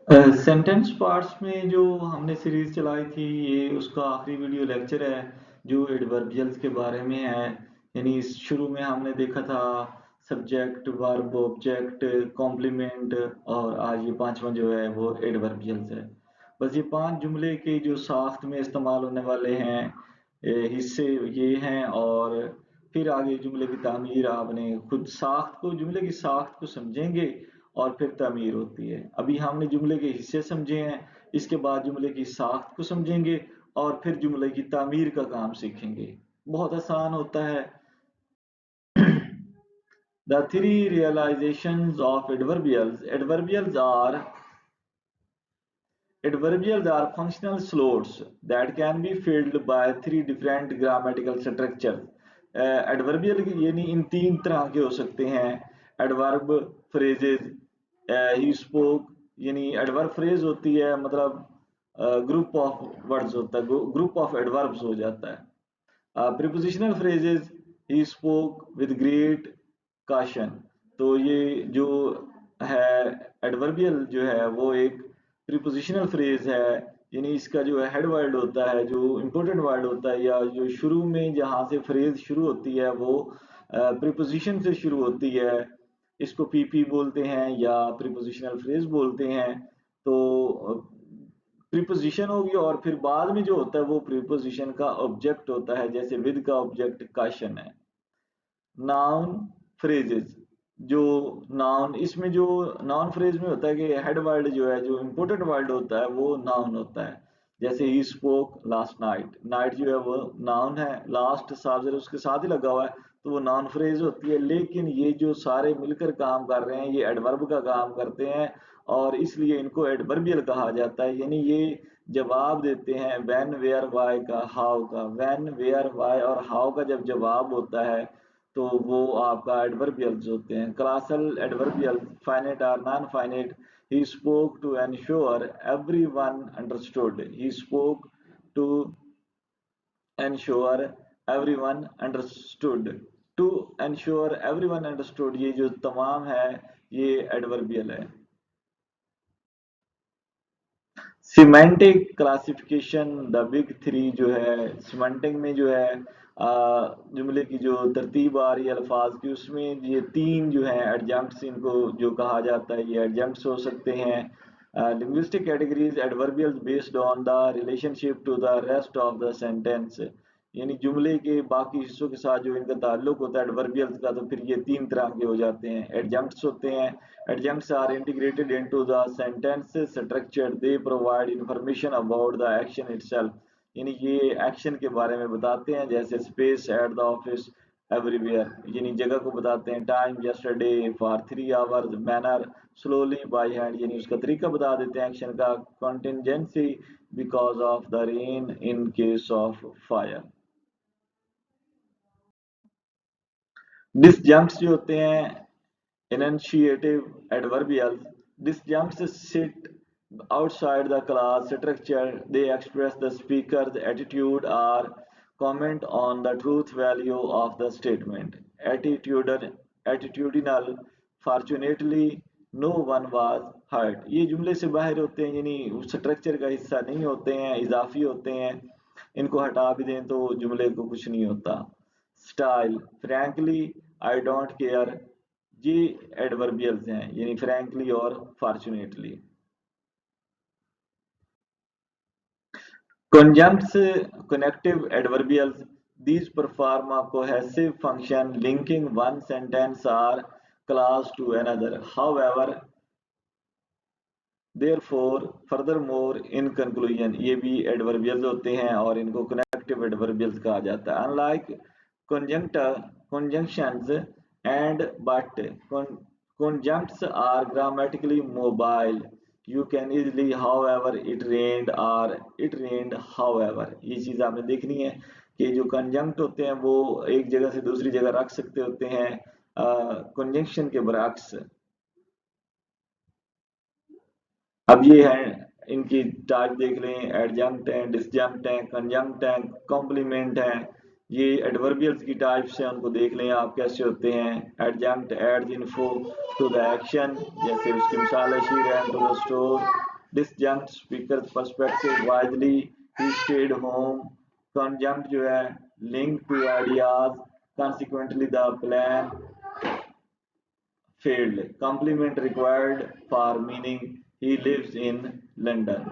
Sentence parts में जो हमने सीरीज चलाई थी, ये उसका आखिरी वीडियो लेक्चर है जो एडवर्बियल्स के बारे में है। यानी शुरू में हमने देखा था सब्जेक्ट, वर्ब, ऑब्जेक्ट, कॉम्प्लीमेंट, और आज ये पांचवा जो है वो एडवर्बियल्स है। बस ये पांच जुमले के जो साख्त में इस्तेमाल होने वाले हैं हिस्से ये हैं, और फिर आगे जुमले की तामीर आपने खुद साख्त को, जुमले की साख्त को समझेंगे और फिर तामीर होती है। अभी हमने जुमले के हिस्से समझे हैं, इसके बाद जुमले की साख्त को समझेंगे और फिर जुमले की तामीर का काम सीखेंगे। बहुत आसान होता है। The three realizations of adverbials. Adverbials are functional slots that can be filled by three different grammatical structures. Adverbial यानी इन तीन तरह के हो सकते हैं। एडवर्ब फ्रेजेज, ही स्पोक, यानी एडवर्ब फ्रेज होती है, मतलब ग्रुप ऑफ वर्ड्स होता है, ग्रुप ऑफ एडवर्ब्स हो जाता है। Prepositional phrases, he spoke with great caution. तो ये जो है एडवर्बियल जो है वो एक प्रीपोजिशनल फ्रेज है, यानी इसका जो है हेड वर्ड होता है, जो इम्पोर्टेंट वर्ड होता है, या जो शुरू में जहाँ से फ्रेज शुरू होती है वो प्रीपोजिशन से शुरू होती है। इसको पीपी बोलते हैं या प्रीपोजिशनल फ्रेज बोलते हैं। तो प्रीपोजिशन होगी और फिर बाद में जो होता है वो प्रीपोजिशन का ऑब्जेक्ट होता है, जैसे विद का ऑब्जेक्ट काशन है। नाउन फ्रेजेस, जो नाउन, इसमें जो नाउन फ्रेज में होता है कि हेड वर्ड जो है, जो इम्पोर्टेंट वर्ड होता है वो नाउन होता है। जैसे he spoke last night, night जो है वो नाउन है, लास्ट सब्जेक्ट उसके साथ ही लगा हुआ है तो वो नाउन फ्रेज होती है। लेकिन ये जो सारे मिलकर काम कर रहे हैं ये एडवर्ब का काम करते हैं और इसलिए इनको एडवर्बियल कहा जाता है। यानी ये जवाब देते हैं व्हेन, वेयर, व्हाई का, हाउ का। व्हेन, वेयर, व्हाई और हाउ का जब जवाब होता है तो वो आपका एडवर्बियल्स होते हैं। क्लासल एडवर्बियल्स, फाइनेट और non finite. He spoke to ensure everyone understood. He spoke to ensure everyone understood. To ensure everyone understood, ये जो तमाम है ये एडवर्बियल है। Semantic classification, the big three जो है सिमेंटिक में जो है जुमले की जो तरतीब आ रही है अल्फाज की, उसमें ये तीन जो है एडजंक्ट्स, इनको जो कहा जाता है ये एडजंक्ट्स हो सकते हैं। Linguistic categories, adverbials based on the relationship to the rest of the sentence, यानी जुमले के बाकी हिस्सों के साथ जो इनका ताल्लुक होता है एडवर्बियल्स का, तो फिर ये तीन तरह के हो जाते हैं। एडजंक्ट्स होते हैं, adjuncts are integrated into the sentence structure, they provide information about the action itself, यानी ये एक्शन के बारे में बताते हैं। जैसे space at the office, everywhere, यानी जगह को बताते हैं। Time, yesterday for 3 hours. Manner, slowly by hand, यानी उसका तरीका बता देते हैं एक्शन का। Contingency, because of the rain in case of fire. Disjuncts जो होते हैं, enunciative adverbials, disjuncts sit outside the class structure, they express the speaker's attitude or comment on the truth value of the statement. Attitudinal, fortunately no one was hurt, ये जुमले से बाहर होते हैं, यानी स्ट्रक्चर का हिस्सा नहीं होते हैं, इजाफी होते हैं। इनको हटा भी दें तो जुमले को कुछ नहीं होता। Style, frankly, I don't care, ये एडवर्बियल्स हैं, यानी फ्रैंकली और fortunately. Conjuncts, connective adverbials, these perform a cohesive function linking one sentence or clause to another. However, therefore, furthermore, in conclusion, ये भी adverbials होते हैं और इनको connective adverbials कहा जाता है। Unlike conjunctions and but conjuncts are grammatically mobile. You can easily, however, it rained or it rained, however. ये चीज आपने देखनी है कि जो कंजंक्ट होते हैं वो एक जगह से दूसरी जगह रख सकते होते हैं कंजंक्शन के बरअक्स। अब ये है, इनकी टाइप देख लें, एडजंक्ट हैं, डिसजंक्ट हैं, कंजंक्ट हैं, कॉम्प्लीमेंट हैं। ये एडवर्बियल्स की टाइप्स हैं, उनको देख लें आप कैसे होते हैं। Adjunct adds info to the action, जैसे उसकी मिसाल है she ran to the store, Disjunct speaker's perspective wisely, he stayed home. Conjunct जो है link to ideas, consequently the plan failed. Complement required for meaning, he lives in London.